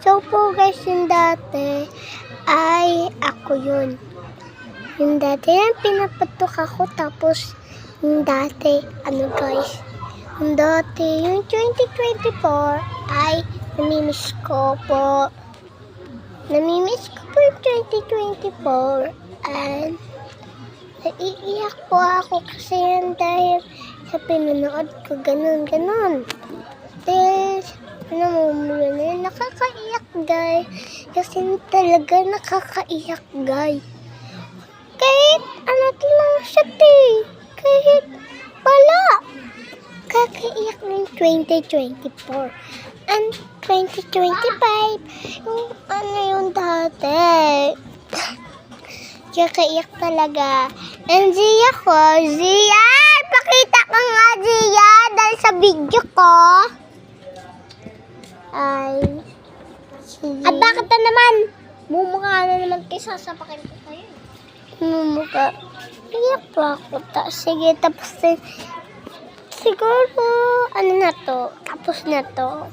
So po guys, yung dati ay ako yun. Yung dati yan, pinapatok ako. Tapos, yung dati, guys, yung dati, yung 2024 ay namimiss ko po. Namimiss ko po yung 2024. And, naiiyak po ako kasi yan dahil sa pinanood ko, ganun. Dahil, namumula na yun, nakakaiyak, guys. Kasi talaga nakakaiyak, guys. Kahit lang siya, kahit wala. Kakaiyak ng 2024. And 2025, yung dati. Kakaiyak talaga. And Zia ko, Zia! Pakita ka nga, Zia! Dahil sa video ko. Ay, sige. At bakit na naman? Mumukha na naman kayo, sasapakin ko kayo. Mumukha. Iyak pa ako. Sige, tapos siguro, tapos na to.